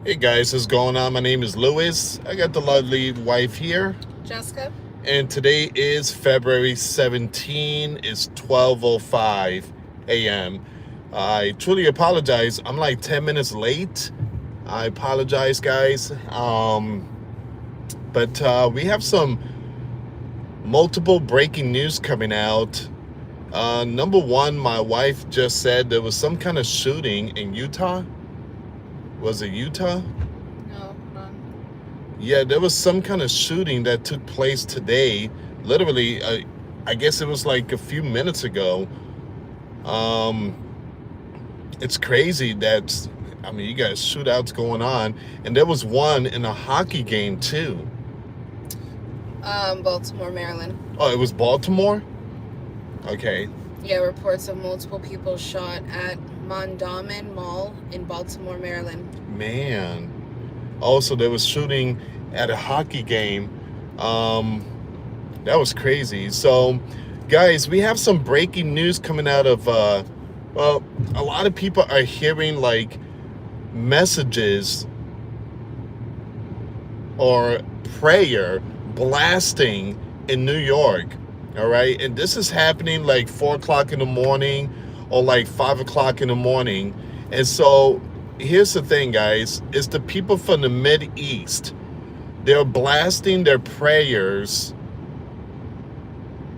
Hey guys, what's going on? My name is Louis. I got the lovely wife here. Jessica? And today is February 17. It's 12:05 a.m. I truly apologize. I'm like 10 minutes late. I apologize, guys. But we have some multiple breaking news coming out. Number one, my wife just said there was some kind of shooting in Utah. Was it Utah? No, none. Yeah, there was some kind of shooting that took place today. Literally, I guess it was like a few minutes ago. Um, it's crazy that, I mean, you got shootouts going on, and there was one in a hockey game too. Baltimore, Maryland. Oh, it was Baltimore? Okay. Yeah, reports of multiple people shot at Mondawmin Mall in Baltimore, Maryland. Man. Also, there was shooting at a hockey game. That was crazy. So, guys, we have some breaking news coming out of, well, a lot of people are hearing like messages or prayer blasting in New York. All right. And this is happening like 4 o'clock in the morning or like 5 o'clock in the morning. And so here's the thing, guys, is the people from the Mideast, they're blasting their prayers,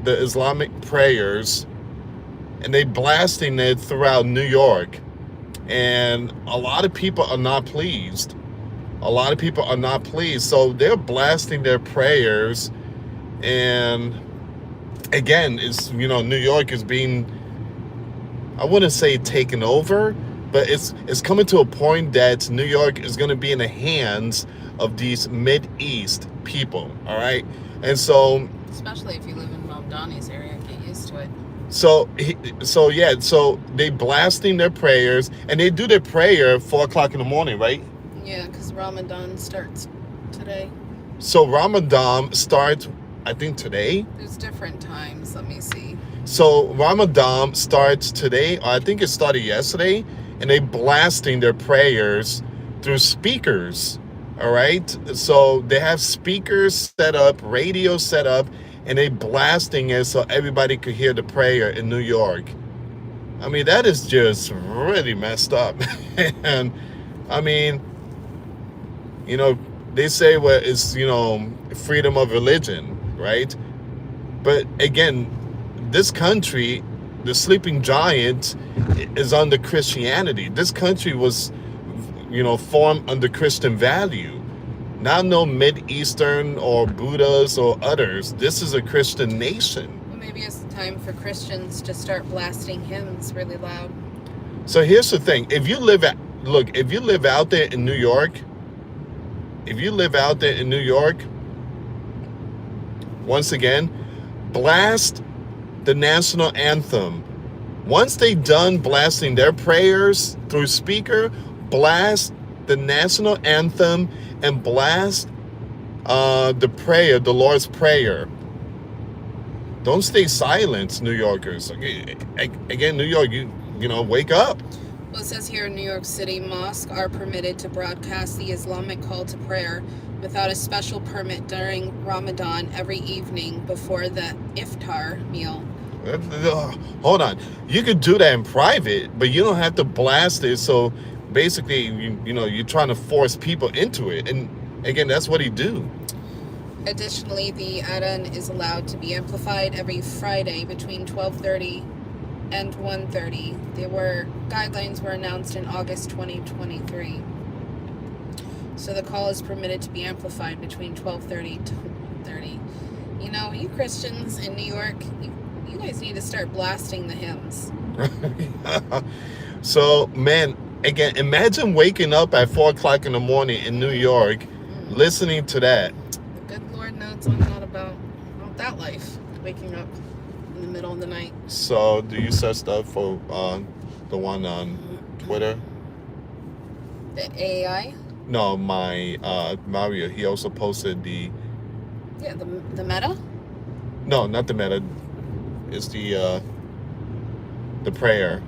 the Islamic prayers, and they blasting it throughout New York. And a lot of people are not pleased. A lot of people are not pleased. So they're blasting their prayers. And again, it's, New York is being, I wouldn't say taken over, but it's coming to a point that New York is going to be in the hands of these Mideast people. All right. And so, Especially if you live in Mamdani's area, get used to it. So they blasting their prayers, and they do their prayer at 4 o'clock in the morning, right? Yeah, because Ramadan starts today. So Ramadan starts, I think, today. There's different times. Let me see. So Ramadan starts today, or I think it started yesterday, and they blasting their prayers through speakers. All right. So they have speakers set up, radio set up, and they blasting it so everybody could hear the prayer in New York. I mean, that is just really messed up. And I mean, they say, well, it's, freedom of religion, right? But again, this country, the sleeping giant, is under Christianity. This country was, formed under Christian value. Not no Mideastern or Buddhas or others. This is a Christian nation. Well, maybe it's time for Christians to start blasting hymns really loud. So here's the thing. If you live out there in New York, once again, blast the national anthem. Once they done blasting their prayers through speaker, blast the national anthem and blast the prayer, the Lord's Prayer. Don't stay silent, New Yorkers. Again, New York, wake up. Well, it says here in New York City, mosques are permitted to broadcast the Islamic call to prayer without a special permit during Ramadan every evening before the iftar meal. Hold on. You could do that in private, but you don't have to blast it. So basically, you're trying to force people into it. And again, that's what he do. Additionally, the adhan is allowed to be amplified every Friday between 12:30 and 1:30. Guidelines were announced in August 2023. So the call is permitted to be amplified between 12:30 to 1:30. You Christians in New York, you guys need to start blasting the hymns. So, man, again, imagine waking up at 4 o'clock in the morning in New York, listening to that. The good Lord knows I'm not about that life, waking up in the middle of the night. So, do you set stuff for the one on Twitter? The AI? No, my Mario. He also posted the. Yeah, the Meta. No, not the Meta. It's the prayer.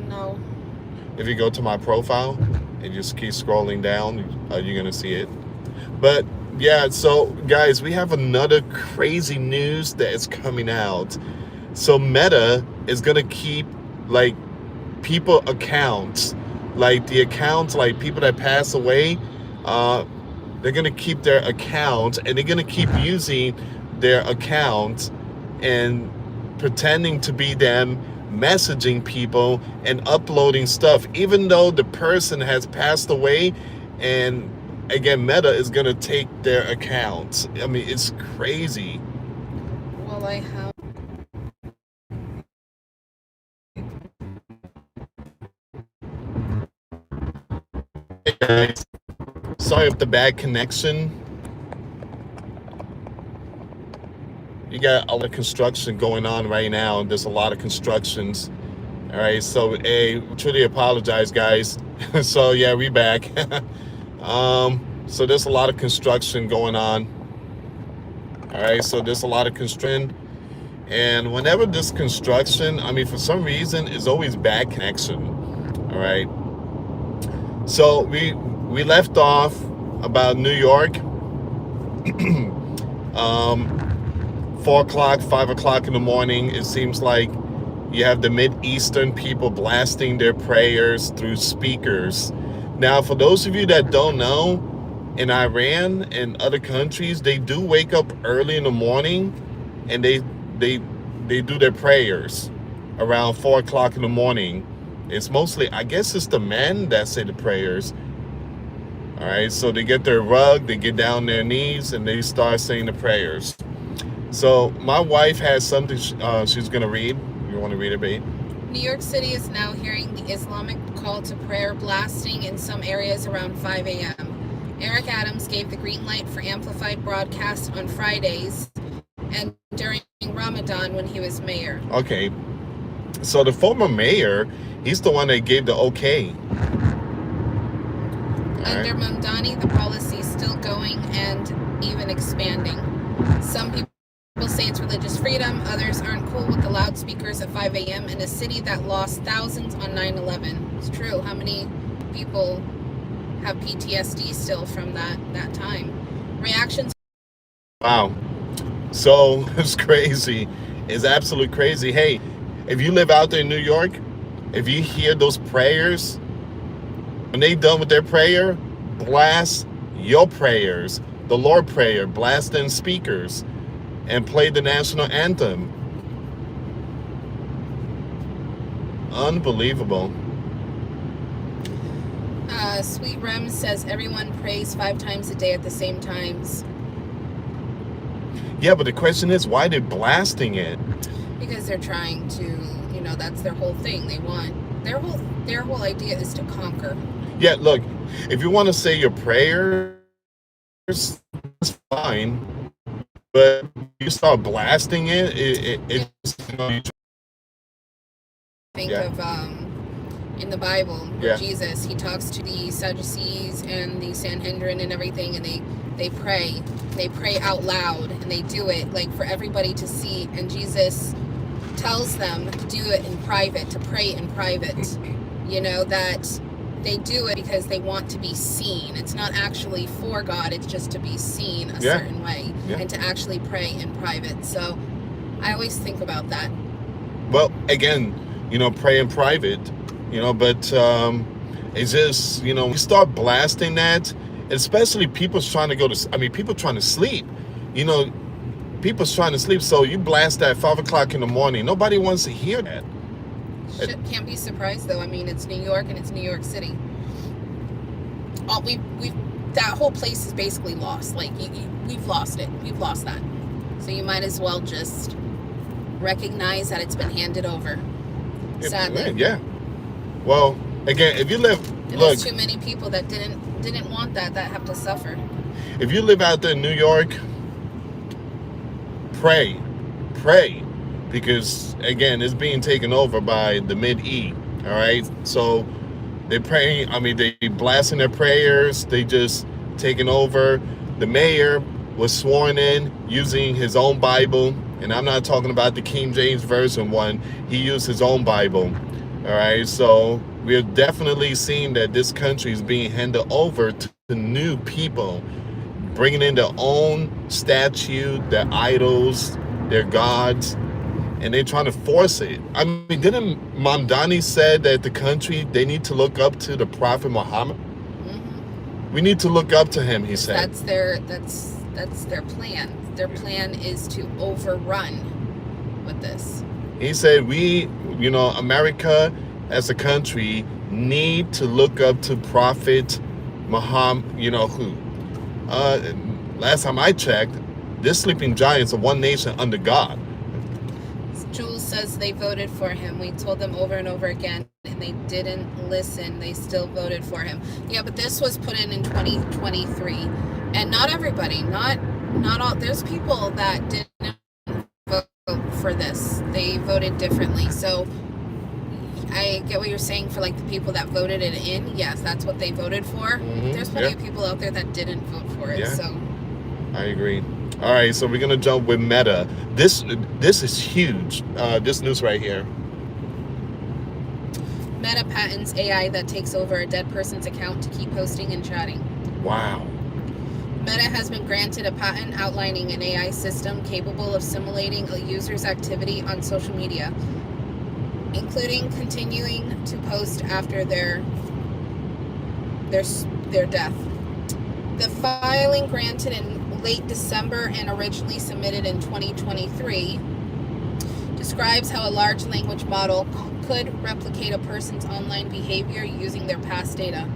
No. If you go to my profile, and just keep scrolling down, you're gonna see it. But yeah, so guys, we have another crazy news that is coming out. So Meta is gonna keep like people accounts, like the accounts, like people that pass away. They're gonna keep their accounts, and they're gonna keep using their accounts and pretending to be them, messaging people and uploading stuff, even though the person has passed away. And again, Meta is gonna take their accounts. I mean, it's crazy. Well, I have. Hey guys, sorry if the bad connection. You got a lot of construction going on right now. There's a lot of constructions. All right, so truly apologize, guys. So yeah, we back. So there's a lot of construction going on. All right, so there's a lot of construction, and whenever this construction, I mean, for some reason, it's always bad connection. All right. So we left off about New York. 4 o'clock, 5 o'clock in the morning. It seems like you have the Mid-Eastern people blasting their prayers through speakers. Now, for those of you that don't know, in Iran and other countries, they do wake up early in the morning, and they do their prayers around 4 o'clock in the morning. It's mostly, I guess it's the men that say the prayers. All right, so they get their rug, they get down their knees, and they start saying the prayers. So my wife has something she's going to read. You want to read it, babe? New York City is now hearing the Islamic call to prayer blasting in some areas around 5 a.m. Eric Adams gave the green light for amplified broadcast on Fridays and during Ramadan when he was mayor. Okay. So the former mayor, he's the one that gave the okay. Under Mamdani, the policy is still going and even expanding. Some people say it's religious freedom. Others aren't cool with the loudspeakers at 5 a.m. in a city that lost thousands on 9/11. It's true. How many people have PTSD still from that time? Reactions. Wow. So it's crazy. It's absolutely crazy. Hey, if you live out there in New York, if you hear those prayers, when they done with their prayer, blast your prayers, the Lord prayer, blast in speakers, and play the national anthem. Unbelievable. Sweet Rem says everyone prays 5 times a day at the same times. Yeah, but the question is, why they're blasting it? Because they're trying to, that's their whole thing. They want their whole idea is to conquer. Yeah, look, if you want to say your prayers, it's fine. But you start blasting it, think of in the Bible where Jesus, he talks to the Sadducees and the Sanhedrin and everything, and they pray out loud, and they do it like for everybody to see, and Jesus tells them to do it in private, to pray in private. That they do it because they want to be seen. It's not actually for God, it's just to be seen a certain way, and to actually pray in private. So I always think about that. Well, again, pray in private, but it's just, you start blasting that, especially people trying to sleep, people's trying to sleep. So you blast that 5 o'clock in the morning. Nobody wants to hear that. Can't be surprised though. I mean, it's New York and it's New York City. That whole place is basically lost. Like we've lost it. We've lost that. So you might as well just recognize that it's been handed over. Sadly. Yeah. Well, again, if you live, there's too many people that didn't want that have to suffer. If you live out there in New York, pray. Because again, it's being taken over by the Mid-E. All right, so they're praying. I mean, they blasting their prayers. They just taking over. The mayor was sworn in using his own Bible, and I'm not talking about the King James Version one. He used his own Bible. All right, so We are definitely seeing that this country is being handed over to new people, bringing in their own statue, their idols, their gods, and they're trying to force it. I mean, didn't Mamdani said that the country, they need to look up to the Prophet Muhammad? Mm-hmm. We need to look up to him, he said. That's their plan. Their plan is to overrun with this. He said America as a country need to look up to Prophet Muhammad, who. Last time I checked, this sleeping giant's a one nation under God. Jules says they voted for him. We told them over and over again, and they didn't listen. They still voted for him. Yeah, but this was put in 2023, and not everybody, not all. There's people that didn't vote for this. They voted differently. So I get what you're saying for like the people that voted it in. Yes, that's what they voted for. Mm-hmm. There's plenty of people out there that didn't vote for it. Yeah. So I agree. All right, so we're gonna jump with Meta. This is huge. This news right here. Meta patents AI that takes over a dead person's account to keep posting and chatting. Wow. Meta has been granted a patent outlining an AI system capable of simulating a user's activity on social media, including continuing to post after their death. The filing, granted in late December and originally submitted in 2023, describes how a large language model could replicate a person's online behavior using their past data.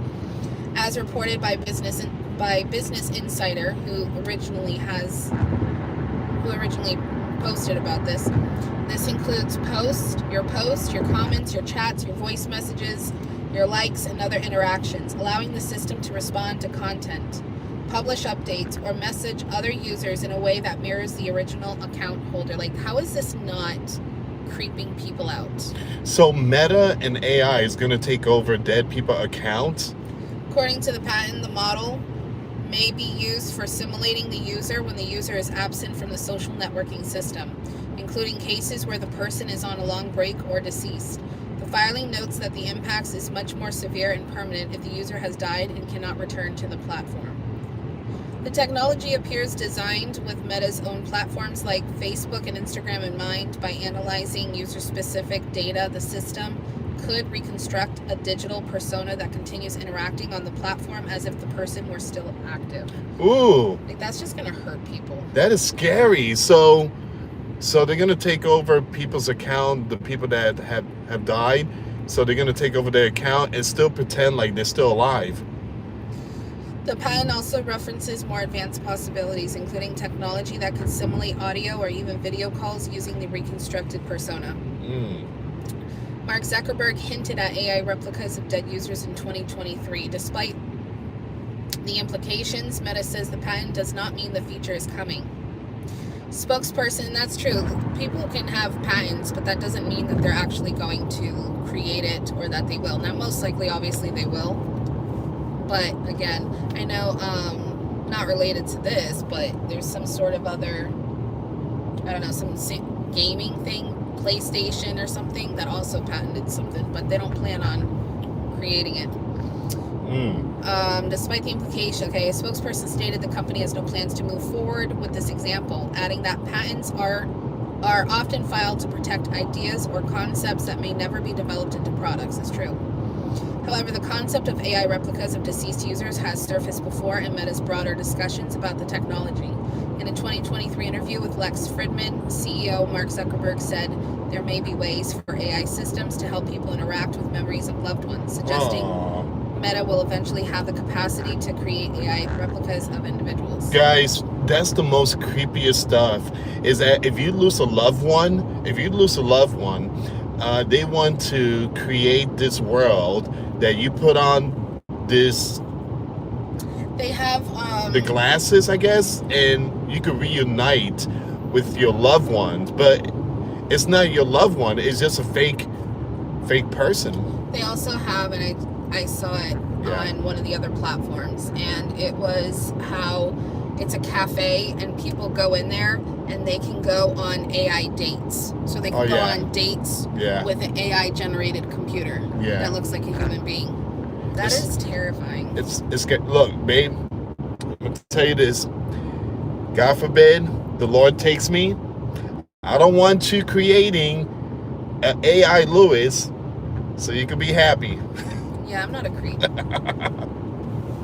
As reported by Business Insider, who originally posted about this. This includes your comments, your chats, your voice messages, your likes, and other interactions, allowing the system to respond to content, publish updates, or message other users in a way that mirrors the original account holder. Like, how is this not creeping people out? So Meta and AI is going to take over dead people accounts? According to the patent, the model may be used for simulating the user when the user is absent from the social networking system, including cases where the person is on a long break or deceased. The filing notes that the impacts is much more severe and permanent if the user has died and cannot return to the platform. The technology appears designed with Meta's own platforms like Facebook and Instagram in mind. By analyzing user-specific data, the system could reconstruct a digital persona that continues interacting on the platform as if the person were still active. Ooh. Like, that's just going to hurt people. That is scary. So they're going to take over people's account, the people that have died. So they're going to take over their account and still pretend like they're still alive. The patent also references more advanced possibilities, including technology that could simulate audio or even video calls using the reconstructed persona. Mark Zuckerberg hinted at AI replicas of dead users in 2023. Despite the implications, Meta says the patent does not mean the feature is coming. Spokesperson, that's true. People can have patents, but that doesn't mean that they're actually going to create it or that they will. Now, most likely, obviously, they will. But again, I know, not related to this, but there's some sort of other, I don't know, some gaming thing, PlayStation or something, that also patented something, but they don't plan on creating it. Despite the implication, a spokesperson stated the company has no plans to move forward with this example, adding that patents are often filed to protect ideas or concepts that may never be developed into products. It's true. However, the concept of AI replicas of deceased users has surfaced before in Meta's broader discussions about the technology. In a 2023 interview with Lex Fridman, CEO Mark Zuckerberg said there may be ways for AI systems to help people interact with memories of loved ones, suggesting Meta will eventually have the capacity to create AI replicas of individuals. Guys, that's the most creepiest stuff, is that if you lose a loved one, they want to create this world that you put on this, they have the glasses, I guess, and you could reunite with your loved ones, but it's not your loved one, it's just a fake person. They also have, and I saw it on one of the other platforms, and it was how It's a cafe, and people go in there, and they can go on AI dates. So they can go on dates with an AI-generated computer that looks like a human being. That is terrifying. It's look, babe, I'm gonna tell you this. God forbid the Lord takes me. I don't want you creating an AI Lewis so you can be happy. Yeah, I'm not a creep.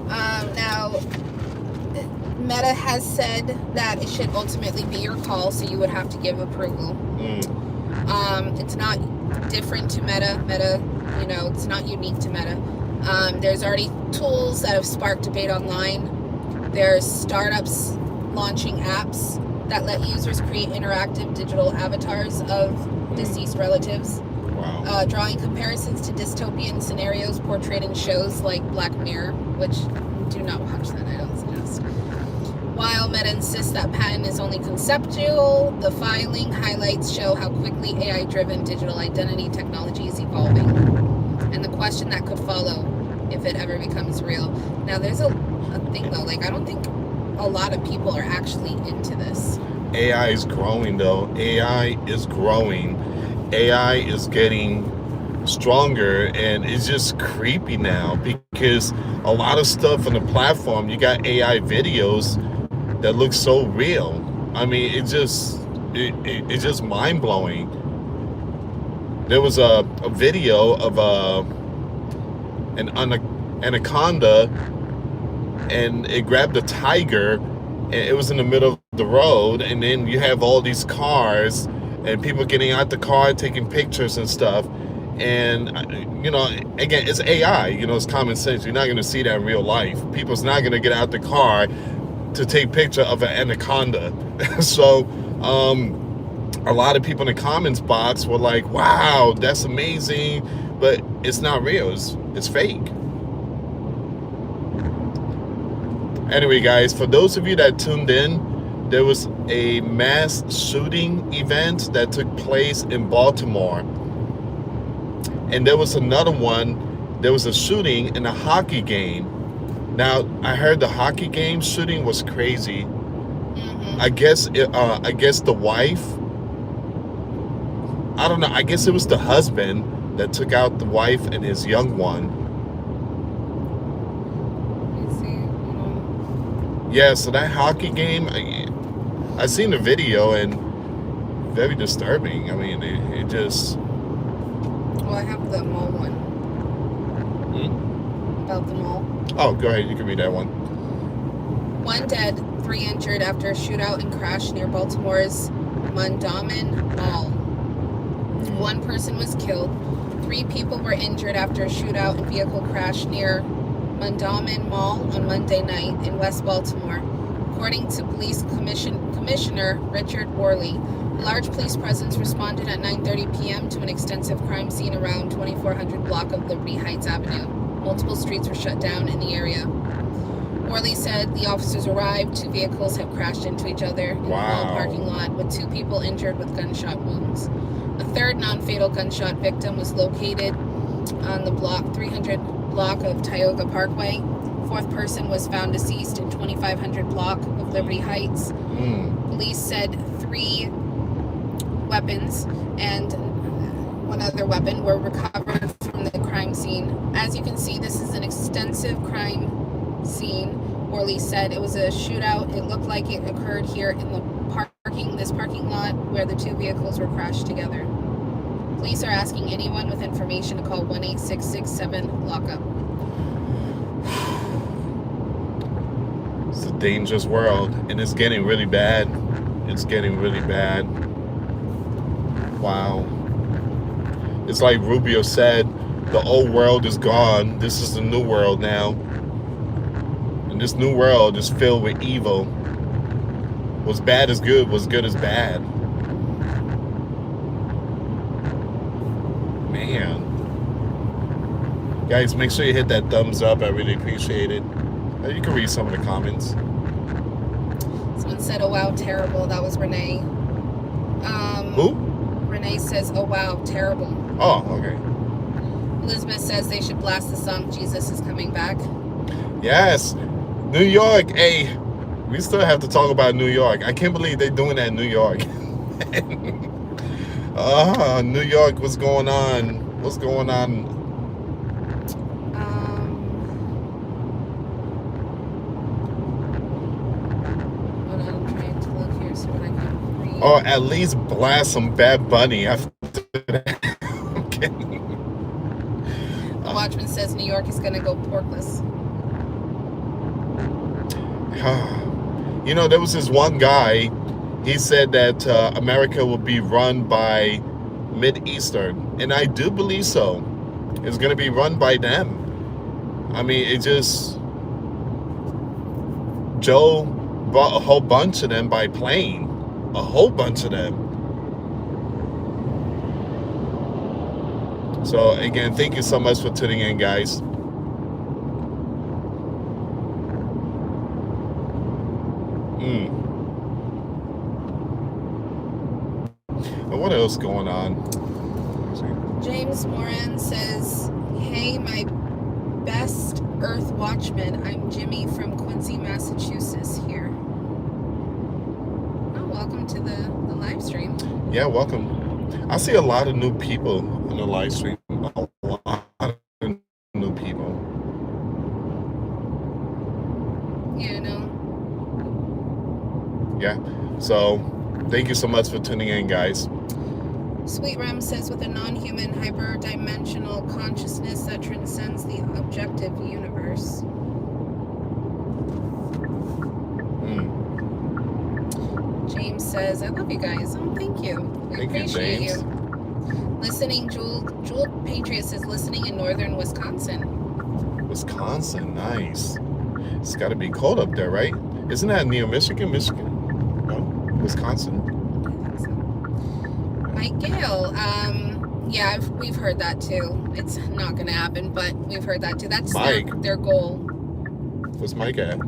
Now, Meta has said that it should ultimately be your call, so you would have to give approval. It's not different to Meta. Meta, it's not unique to Meta. There's already tools that have sparked debate online. There's startups launching apps that let users create interactive digital avatars of deceased relatives. Wow. Drawing comparisons to dystopian scenarios portrayed in shows like Black Mirror, which do not watch that, I don't suggest. While Meta insists that patent is only conceptual, the filing highlights show how quickly AI-driven digital identity technology is evolving, and the question that could follow if it ever becomes real. Now, there's a thing, though. Like, I don't think a lot of people are actually into this. AI is growing, though. AI is growing. AI is getting stronger, and it's just creepy now because a lot of stuff on the platform, you got AI videos that look so real. I mean, it's just mind-blowing. There was a video of an anaconda, and it grabbed a tiger, and it was in the middle of the road, and then you have all these cars and people getting out the car taking pictures and stuff. And again, it's AI, it's common sense. You're not going to see that in real life. People's not going to get out the car to take picture of an anaconda. So a lot of people in the comments box were like, wow, that's amazing, but it's not real. It's fake. Anyway, guys, for those of you that tuned in, there was a mass shooting event that took place in Baltimore. And there was another one. There was a shooting in a hockey game. Now, I heard the hockey game shooting was crazy. I guess the wife, I don't know, I guess it was the husband that took out the wife and his young one. Yeah, so that hockey game, I seen the video, and very disturbing. I mean, it just... Well, I have the mall one. About the mall. Oh, go ahead. You can read that one. 1 dead, 3 injured after a shootout and crash near Baltimore's Mondawmin Mall. 1 person was killed. 3 people were injured after a shootout and vehicle crash near Mondawmin Mall on Monday night in West Baltimore. According to Police Commissioner Richard Worley, a large police presence responded at 9:30 p.m. to an extensive crime scene around 2400 block of Liberty Heights Avenue. Multiple streets were shut down in the area. Worley said the officers arrived. 2 vehicles had crashed into each other in the mall parking lot, with 2 people injured with gunshot wounds. A 3rd non-fatal gunshot victim was located on the 300 block of Tioga Parkway. 4th person was found deceased in 2500 block of Liberty Heights. Police said 3 weapons and 1 other weapon were recovered from the crime scene. As you can see, this is an extensive crime scene. Worley said it was a shootout. It looked like it occurred here in the parking lot where the 2 vehicles were crashed together. Police are asking anyone with information to call 1-866-7-LOCK-UP. It's a dangerous world, and it's getting really bad. It's getting really bad. Wow. It's like Rubio said, the old world is gone. This is the new world now. And this new world is filled with evil. What's bad is good, what's good is bad. Man. Guys, make sure you hit that thumbs up. I really appreciate it. You can read some of the comments. Someone said, oh wow, terrible. That was Renee. Who? Renee says, oh wow, terrible. Oh, okay. Elizabeth says they should blast the song Jesus is Coming Back. Yes. New York, hey, We still have to talk about New York. I can't believe they're doing that in New York. New York, what's going on? What's going on? Hold on, I'm trying to look here so that I can read. Or at least blast some Bad Bunny after that. I'm kidding. The Watchman says New York is going to go porkless. You know, there was this one guy, he said that America will be run by Mid-Eastern, and I do believe so. It's going to be run by them. I mean, it just... Joe brought a whole bunch of them by plane. A whole bunch of them. So, again, thank you so much for tuning in, guys. What else going on? James Moran says, hey, my best Earth Watchman. I'm Jimmy from Quincy, Massachusetts here. Oh, welcome to the live stream. Yeah, welcome. I see a lot of new people in the live stream. A lot of new people. Yeah, I know. Yeah. So, thank you so much for tuning in, guys. Sweet Ram says, with a non-human hyperdimensional consciousness that transcends the objective universe. James says, I love you guys. Oh, thank you. We appreciate you. Listening, Jewel Patriot says, listening in northern Wisconsin. Wisconsin, nice. It's got to be cold up there, right? Isn't that near Michigan? No, Wisconsin. Mike Gale, yeah, we've heard that too. It's not going to happen, but we've heard that too. That's their goal. Where's Mike at?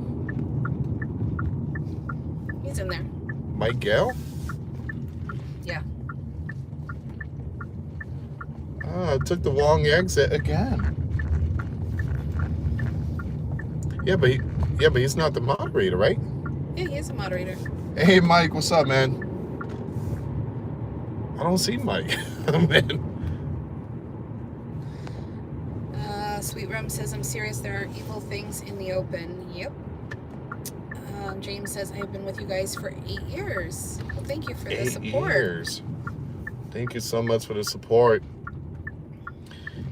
He's in there. Mike Gale? Yeah. I took the wrong exit again. Yeah, but he's not the moderator, right? Yeah, he is a moderator. Hey, Mike, what's up, man? I don't see Mike. Man. Sweet Rum says, I'm serious. There are evil things in the open. Yep. James says, I've been with you guys for 8 years. Well, thank you for the support. 8 years. Thank you so much for the support.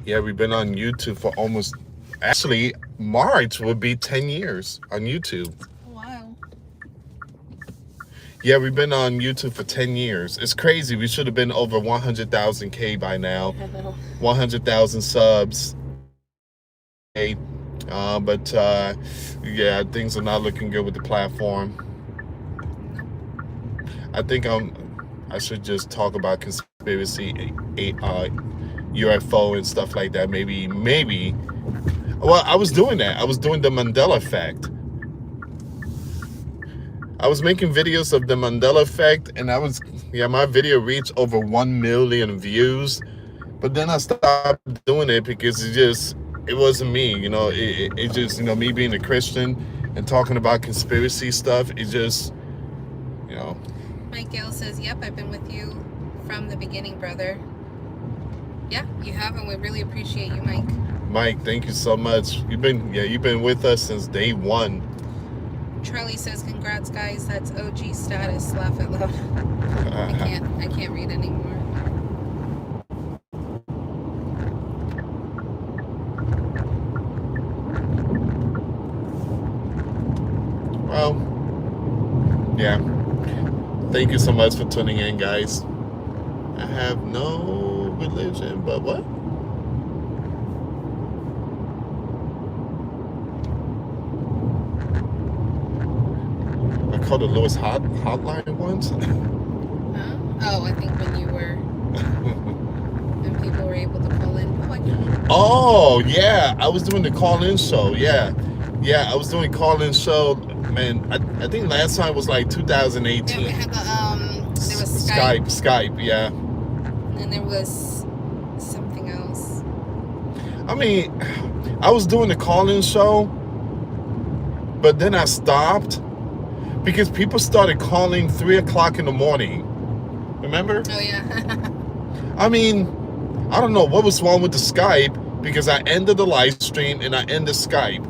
Yeah, we've been on YouTube for almost... Actually, March will be 10 years on YouTube. Wow. Yeah, we've been on YouTube for 10 years. It's crazy. We should have been over 100,000 K by now. 100,000 subs. But yeah, things are not looking good with the platform. I think I should just talk about conspiracy, UFO and stuff like that. Maybe. Well, I was doing that. I was doing the Mandela effect. I was making videos of the Mandela effect, and my video reached over 1 million views. But then I stopped doing it because it wasn't me, you know. It just, you know, me being a Christian and talking about conspiracy stuff, it just, you know. Mike Gale says, yep, I've been with you from the beginning, brother. Yeah, you have, and we really appreciate you, Mike. Mike, thank you so much. You've been with us since day one. Charlie says, congrats, guys. That's OG status. Laugh out loud. I can't read anymore. Well, yeah. Thank you so much for tuning in, guys. I have no religion, but what? I called the Lewis hotline once. Oh, I think when you were, when people were able to call in. Oh, yeah. I was doing the call-in show. Yeah, I was doing call-in show. Man, I think last time was like 2018. Yeah, we had there was Skype, yeah. And then there was something else. I mean, I was doing the call-in show, but then I stopped because people started calling 3 o'clock in the morning. Remember? Oh yeah. I mean, I don't know what was wrong with the Skype, because I ended the live stream and I ended Skype.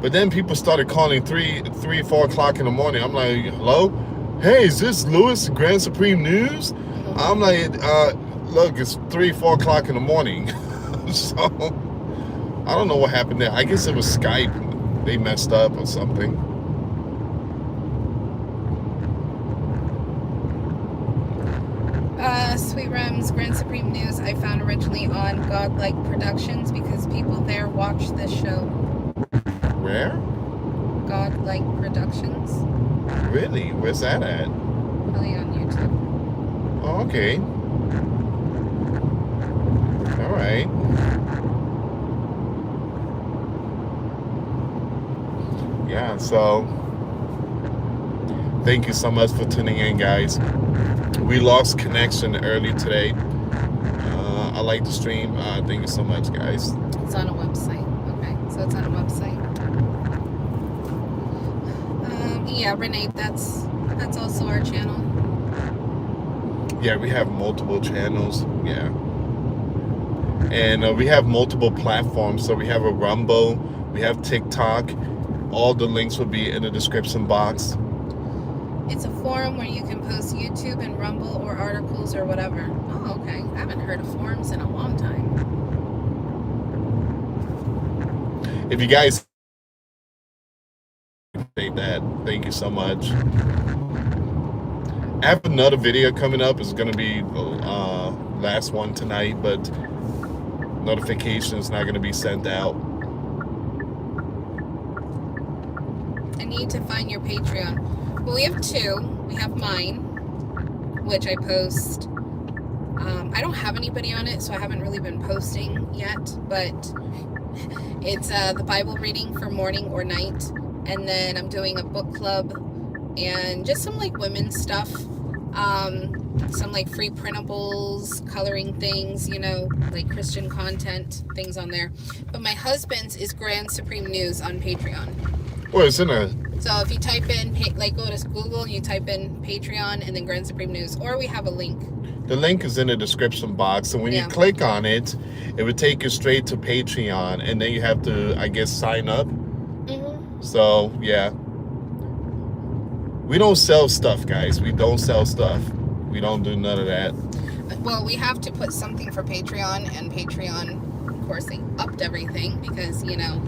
But then people started calling 4 o'clock in the morning. I'm like, hello? Hey, is this Louis Grand Supreme News? I'm like, look, it's 4 o'clock in the morning. So, I don't know what happened there. I guess it was Skype. They messed up or something. Sweet Rems, Grand Supreme News, I found originally on Godlike Productions because people there watch this show. Where? Godlike Productions. Really? Where's that at? Probably on YouTube. Oh, okay. All right. Yeah, so thank you so much for tuning in, guys. We lost connection early today. I like the stream. Thank you so much, guys. It's on a website. Okay, so it's on a website. Yeah, Renee, that's also our channel. Yeah, we have multiple channels. Yeah. And we have multiple platforms. So we have a Rumble, we have TikTok. All the links will be in the description box. It's a forum where you can post YouTube and Rumble or articles or whatever. Oh, okay. I haven't heard of forums in a long time. If you guys think that, thank you so much. I have another video coming up. It's going to be the last one tonight, but notification is not going to be sent out. I need to find your Patreon. Well, we have two. We have mine, which I post. I don't have anybody on it, so I haven't really been posting yet, but it's the Bible reading for morning or night, and then I'm doing a book club and just some like women's stuff, some like free printables, coloring things, you know, like Christian content, things on there. But my husband's is Grand Supreme News on Patreon. Well, it's in a... So if you type in, like go to Google and you type in Patreon and then Grand Supreme News, or we have a link. The link is in the description box, and when you click on it, it would take you straight to Patreon, and then you have to, I guess, sign up. Mm-hmm. So, yeah. We don't sell stuff, guys. We don't sell stuff. We don't do none of that. Well, we have to put something for Patreon, and Patreon, of course, they upped everything because, you know,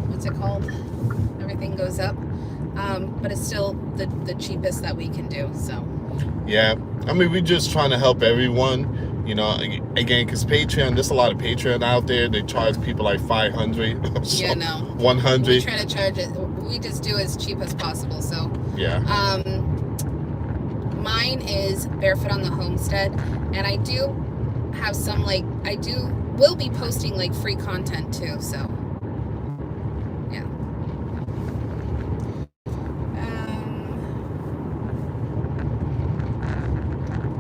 what's it called? Everything goes up. But it's still the cheapest that we can do, so. Yeah, I mean, we're just trying to help everyone, you know, again, because Patreon, there's a lot of Patreon out there. They charge people like $500, so yeah, no, 100. We try to charge it. We just do as cheap as possible. So yeah. Mine is Barefoot on the Homestead, and I do have some will be posting like free content too. So yeah.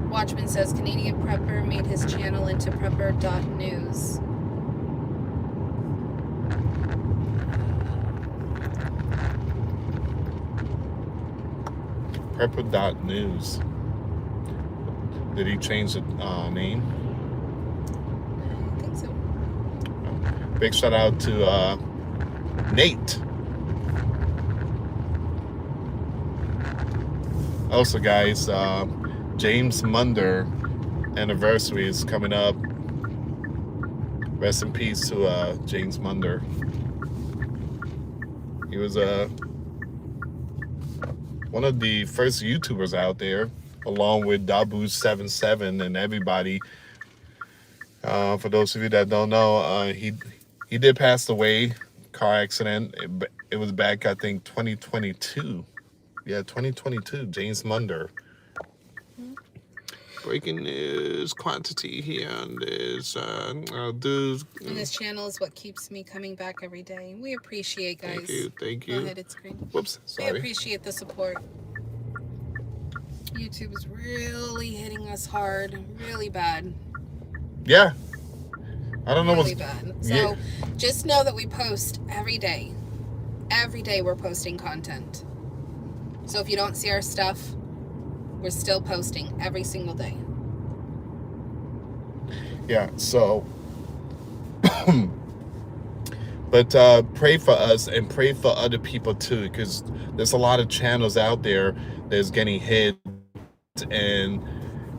Watchman says Canadian Prepper made his channel into prepper.news. Prepper.news. Did he change the name? I think so. Big shout out to Nate. Also, guys, James Munder anniversary is coming up. Rest in peace to James Munder. He was one of the first YouTubers out there, along with Dabu77 and everybody. For those of you that don't know, he did pass away, car accident. It was back, I think, 2022. Yeah, 2022, James Munder. Breaking news, quantity here, and there's dudes. And this channel is what keeps me coming back every day. We appreciate, guys. Thank you. Go ahead, it's green. Whoops, sorry. We appreciate the support. YouTube is really hitting us hard, really bad. Yeah. I don't know really bad. So just know that we post every day. Every day we're posting content. So if you don't see our stuff, we're still posting every single day. Yeah, so but pray for us and pray for other people too, because there's a lot of channels out there that's getting hit. And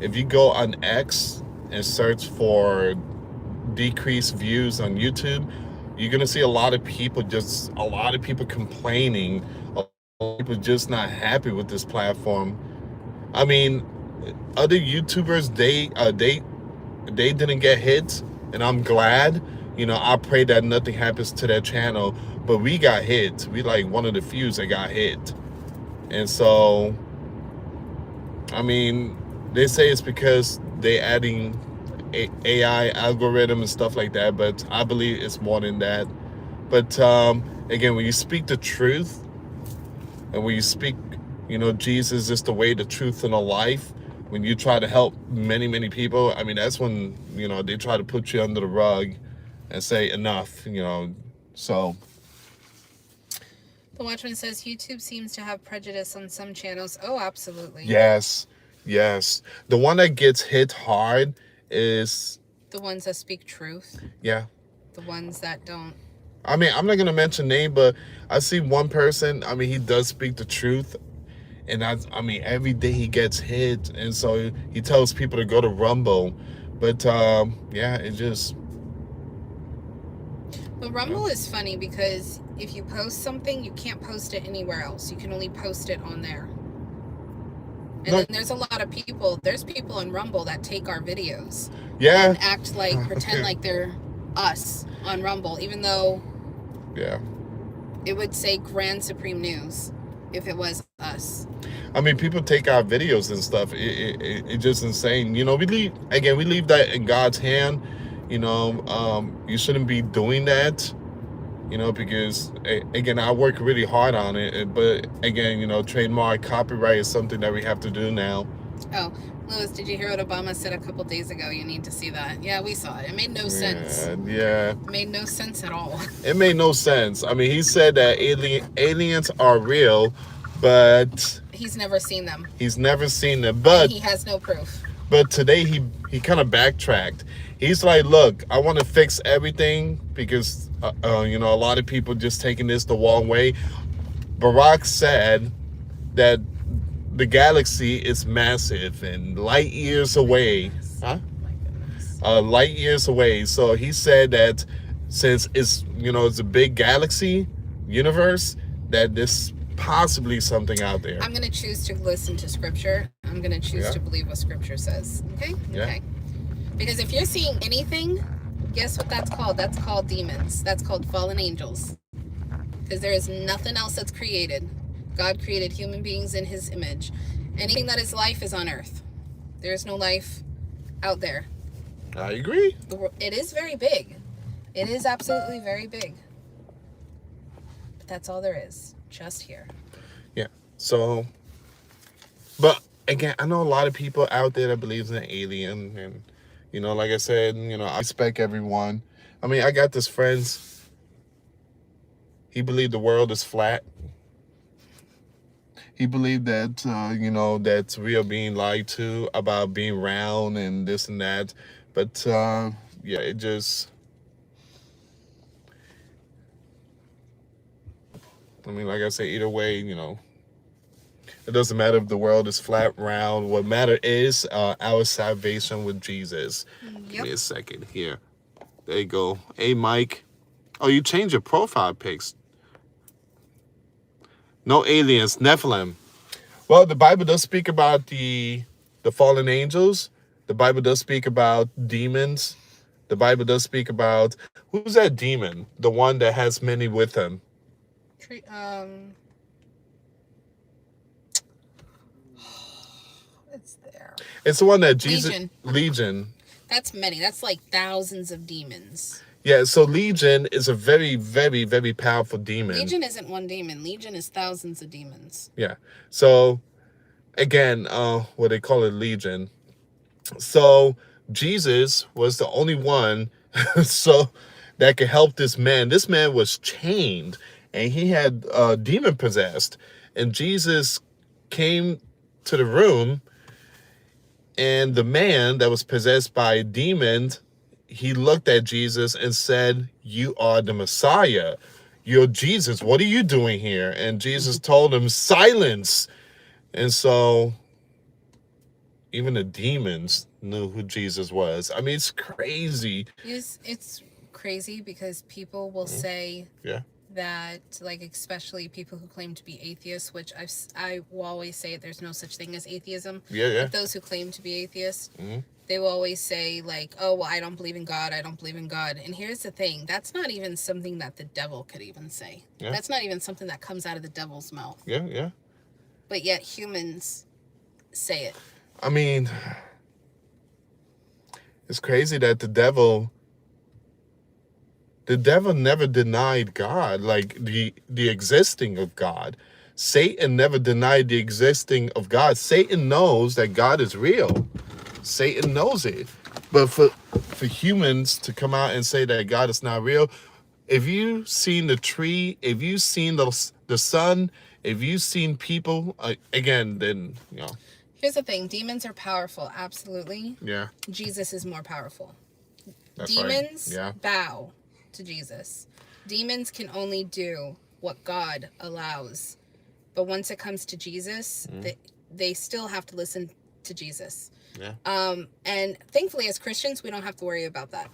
if you go on X and search for decreased views on YouTube, you're gonna see a lot of people complaining, a lot of people just not happy with this platform. I mean, other YouTubers, they didn't get hit, and I'm glad. I pray that nothing happens to their channel, but we got hit. We like one of the few that got hit. And so, I mean, they say it's because they adding AI algorithm and stuff like that, but I believe it's more than that. But again, when you speak the truth, and when you speak, Jesus is the way, the truth, and the life, when you try to help many, many people, I mean, that's when, they try to put you under the rug and say enough, so. The Watchman says YouTube seems to have prejudice on some channels. Oh, absolutely. Yes. The one that gets hit hard is the ones that speak truth. Yeah. The ones that don't. I mean, I'm not going to mention name, but I see one person, I mean, he does speak the truth. And I mean, every day he gets hit. And so he tells people to go to Rumble. But yeah, it just. But Rumble is funny because if you post something, you can't post it anywhere else. You can only post it on there. And then there's a lot of people. There's people on Rumble that take our videos. Yeah. And act like, pretend like they're us on Rumble, even though. Yeah. It would say Grand Supreme News if it was us. I mean, people take our videos and stuff. It's just insane. We leave that in God's hand. You shouldn't be doing that. Because again, I work really hard on it. But again, trademark copyright is something that we have to do now. Oh, Louis, did you hear what Obama said a couple days ago? You need to see that. Yeah, we saw it. It made no sense. Yeah. It made no sense at all. It made no sense. I mean, he said that aliens are real, but he's never seen them. He's never seen them, but and he has no proof. But today he kind of backtracked. He's like, look, I want to fix everything because a lot of people just taking this the wrong way. Barack said that the galaxy is massive and light years away. Huh? Light years away. So he said that since it's a big galaxy universe, that there's possibly something out there. I'm going to choose to listen to scripture. I'm going to choose to believe what scripture says. Okay? Yeah. Okay. Because if you're seeing anything, guess what that's called? That's called demons. That's called fallen angels. Because there is nothing else that's created. God created human beings in his image. Anything that is life is on earth. There is no life out there. I agree. It is very big. It is absolutely very big. But that's all there is. Just here. Yeah. So, but again, I know a lot of people out there that believes in alien, and like I said, I respect everyone. I mean, I got this friends. He believed the world is flat. He believed that that we are being lied to about being round and this and that. But yeah, it just. I mean, like I say, either way, it doesn't matter if the world is flat, round. What matter is our salvation with Jesus. Yep. Give me a second here. There you go. Hey, Mike. Oh, you changed your profile pics. No aliens, Nephilim. Well, the Bible does speak about the fallen angels. The Bible does speak about demons. The Bible does speak about, who's that demon? The one that has many with him. It's there. It's the one that Jesus. Legion. That's many. That's like thousands of demons. Yeah, so Legion is a very, very, very powerful demon. Legion isn't one demon. Legion is thousands of demons. Yeah. So, again, what they call it, Legion. So, Jesus was the only one that could help this man. This man was chained, and he had demon possessed, and Jesus came to the room, and the man that was possessed by demons, he looked at Jesus and said, "You are the Messiah. You're Jesus. What are you doing here?" And Jesus told him, "Silence." And so even the demons knew who Jesus was. I mean, it's crazy. It's crazy because people will say Yeah. that, like, especially people who claim to be atheists, which I will always say there's no such thing as atheism. Yeah. But those who claim to be atheists, Mhm. they will always say, like, oh, well, I don't believe in God, I don't believe in God. And here's the thing, that's not even something that the devil could even say. Yeah. That's not even something that comes out of the devil's mouth. Yeah. But yet humans say it. I mean, it's crazy that the devil never denied God, like the existing of God. Satan never denied the existing of God. Satan knows that God is real. Satan knows it. But for humans to come out and say that God is not real, if you've seen the tree, if you've seen the sun, if you've seen people, again, then, you know. Here's the thing, demons are powerful, absolutely. Yeah. Jesus is more powerful. That's Demons right. Yeah. bow to Jesus. Demons can only do what God allows. But once it comes to Jesus, they still have to listen to Jesus. Yeah. And thankfully, as Christians, we don't have to worry about that.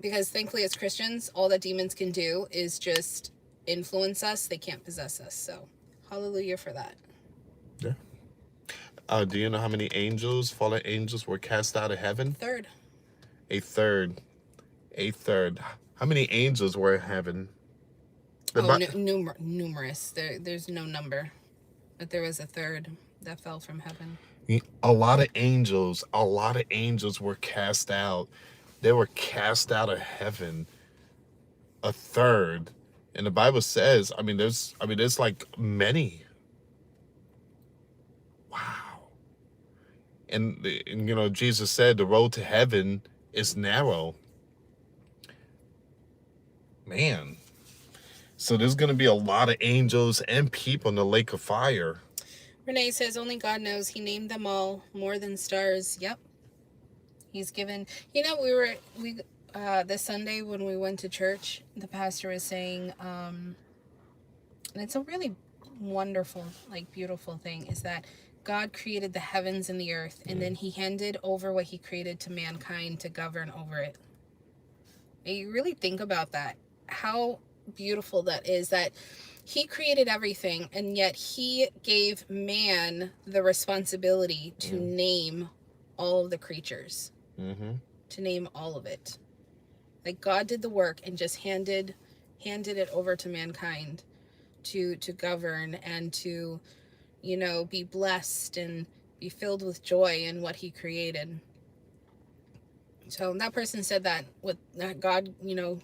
Because thankfully, as Christians, all that demons can do is just influence us. They can't possess us. So, hallelujah for that. Yeah. Do you know how many angels, fallen angels, were cast out of heaven? Third. A third. How many angels were in heaven? Numerous. There's no number. But there was a third that fell from heaven. A lot of angels were cast out. They were cast out of heaven. A third. And the Bible says, there's like many. Wow. And you know, Jesus said the road to heaven is narrow. Man. So there's going to be a lot of angels and people in the lake of fire. Renee says, only God knows. He named them all more than stars. Yep. He's given, you know, this Sunday when we went to church, the pastor was saying, and it's a really wonderful, like, beautiful thing, is that God created the heavens and the earth, and then he handed over what he created to mankind to govern over it. And you really think about that, how beautiful that is, that he created everything, and yet he gave man the responsibility to name all of the creatures. To name all of it. Like, God did the work and just handed it over to mankind to govern and to, you know, be blessed and be filled with joy in what he created. So that person said that God, you know,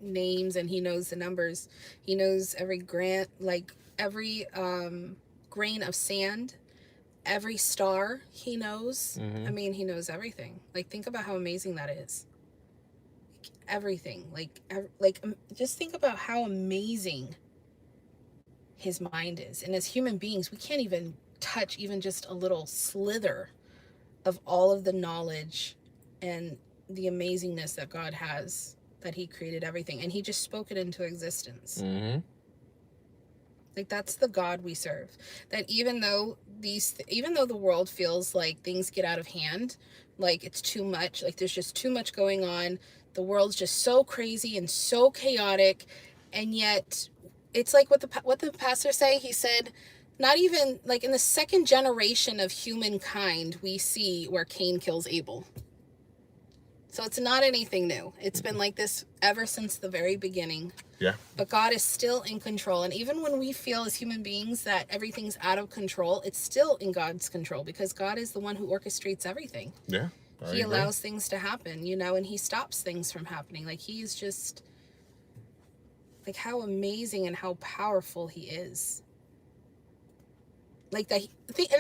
names, and he knows the numbers. He knows every grain of sand, every star he knows. I mean, he knows everything. Like, think about how amazing that is. Everything. Just think about how amazing his mind is. And as human beings, we can't even touch even just a little slither of all of the knowledge and the amazingness that God has, that he created everything and he just spoke it into existence. Like, that's the God we serve. That even though the world feels like things get out of hand, like it's too much, like there's just too much going on, the world's just so crazy and so chaotic, and yet it's like what the pastor say. He said, not even like in the second generation of humankind, we see where Cain kills Abel. So it's not anything new. It's been like this ever since the very beginning. Yeah. But God is still in control. And even when we feel as human beings that everything's out of control, it's still in God's control, because God is the one who orchestrates everything. Yeah. He allows things to happen, you know, and he stops things from happening. Like, he is just, like, how amazing and how powerful he is. Like, and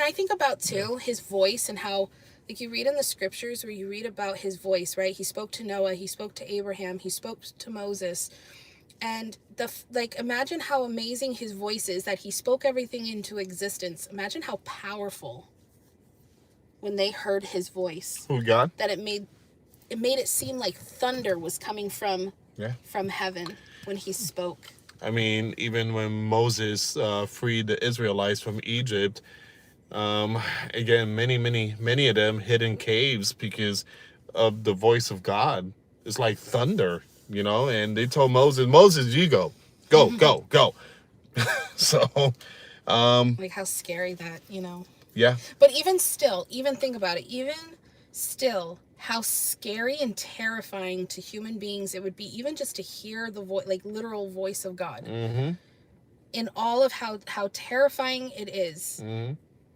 I think about, too, his voice and how, like, you read in the scriptures where you read about his voice, right? He spoke to Noah, he spoke to Abraham, he spoke to Moses. And imagine how amazing his voice is, that he spoke everything into existence. Imagine how powerful when they heard his voice. Who, God? That it made it seem like thunder was coming from heaven when he spoke. I mean, even when Moses freed the Israelites from Egypt, again, many of them hid in caves because of the voice of God. It's like thunder, and they told Moses, you go. So, Like how scary that, yeah. But even still, even think about it, even still, how scary and terrifying to human beings it would be, even just to hear the voice, like literal voice of God. Mm-hmm. In all of how terrifying it is. Mm-hmm.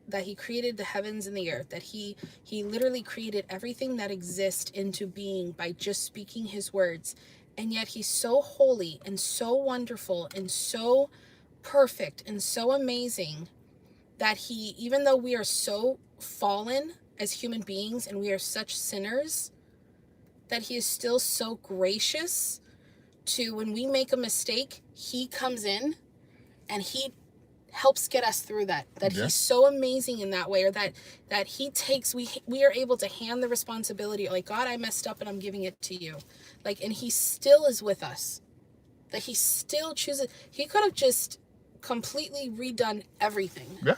That he created the heavens and the earth, that he literally created everything that exists into being by just speaking his words. And yet he's so holy and so wonderful and so perfect and so amazing that he, even though we are so fallen as human beings and we are such sinners, that he is still so gracious to, when we make a mistake, he comes in and he helps get us through that. He's so amazing in that way, or that he takes, we are able to hand the responsibility, like, God, I messed up and I'm giving it to you. Like, and he still is with us. That he still chooses. He could have just completely redone everything. Yeah.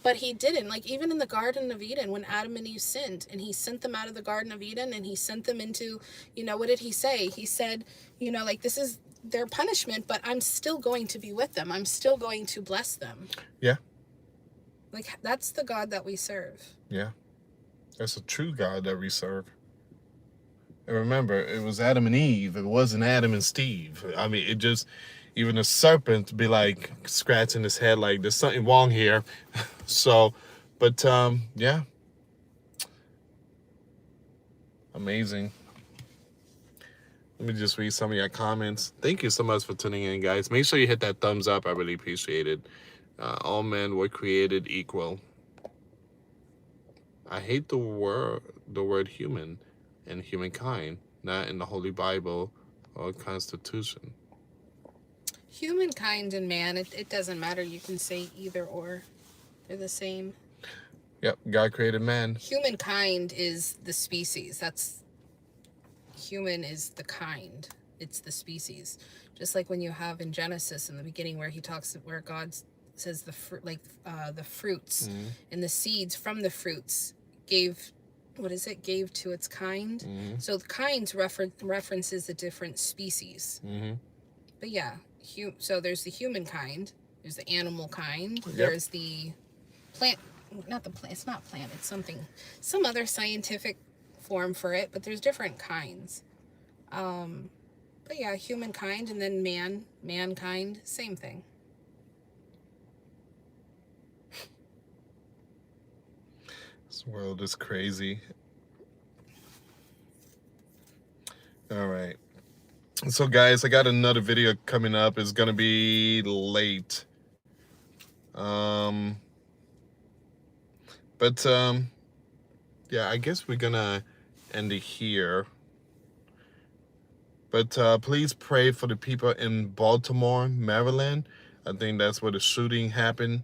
But he didn't. Like, even in the Garden of Eden, when Adam and Eve sinned, and he sent them out of the Garden of Eden, and he sent them into, what did he say? He said, like, this is their punishment, but I'm still going to be with them. I'm still going to bless them. Yeah. Like, that's the God that we serve. Yeah. That's a true God that we serve. And remember, it was Adam and Eve. It wasn't Adam and Steve. I mean, it just, even a serpent be like scratching his head like there's something wrong here. So, but yeah. Amazing. Let me just read some of your comments. Thank you so much for tuning in, guys. Make sure you hit that thumbs up. I really appreciate it. All men were created equal. I hate the word human and humankind, not in the Holy Bible or Constitution. Humankind and man, it doesn't matter. You can say either or. They're the same. Yep, God created man. Humankind is the species. Human is the kind. It's the species. Just like when you have in Genesis in the beginning where God says the fruits and the seeds from the fruits gave to its kind. So the kinds references the different species. But yeah, so there's the human kind, there's the animal kind, there's the plant, not the plant, it's not plant, it's some other scientific form for it, but there's different kinds. But yeah, humankind, and then mankind, same thing. This world is crazy. All right. So guys, I got another video coming up. It's gonna be late. Yeah, I guess we're gonna end it here. But please pray for the people in Baltimore, Maryland. I think that's where the shooting happened.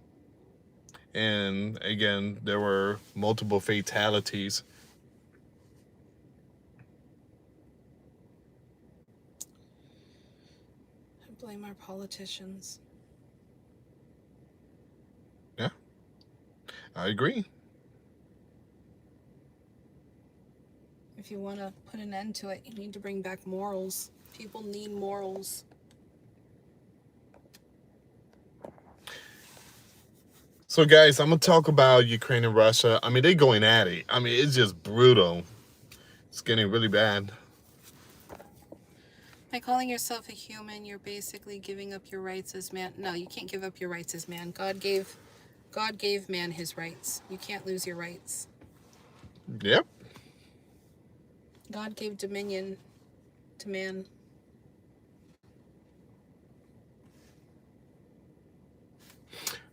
And again, there were multiple fatalities. I blame our politicians. Yeah, I agree. If you want to put an end to it, you need to bring back morals. People need morals. So guys, I'm going to talk about Ukraine and Russia. I mean, they're going at it. I mean, it's just brutal. It's getting really bad. By calling yourself a human, you're basically giving up your rights as man. No, you can't give up your rights as man. God gave man his rights. You can't lose your rights. Yep. God gave dominion to man.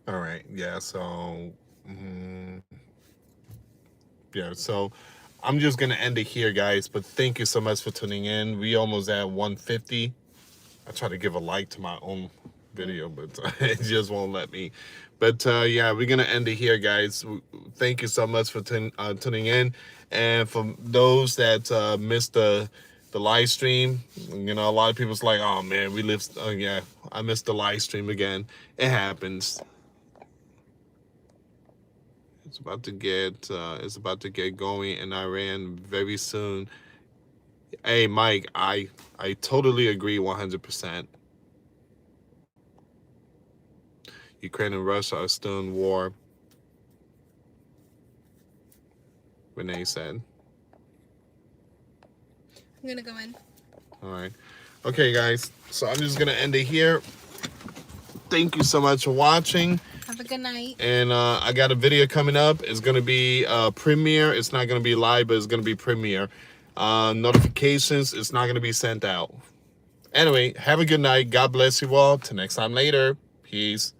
All right. Yeah. So, so I'm just going to end it here, guys. But thank you so much for tuning in. We almost at 150. I try to give a like to my own video, but it just won't let me. But yeah, we're gonna end it here, guys. Thank you so much for tuning in, and for those that missed the live stream, you know, a lot of people's like, "Oh man, we live." Oh yeah, I missed the live stream again. It happens. It's about to get going in Iran very soon. Hey, Mike, I totally agree 100%. Ukraine and Russia are still in war, Renee said. I'm gonna go in. All right. Okay, guys. So I'm just going to end it here. Thank you so much for watching. Have a good night. And I got a video coming up. It's going to be premiere. It's not going to be live, but it's going to be premiere. Notifications, it's not going to be sent out. Anyway, have a good night. God bless you all. Till next time later. Peace.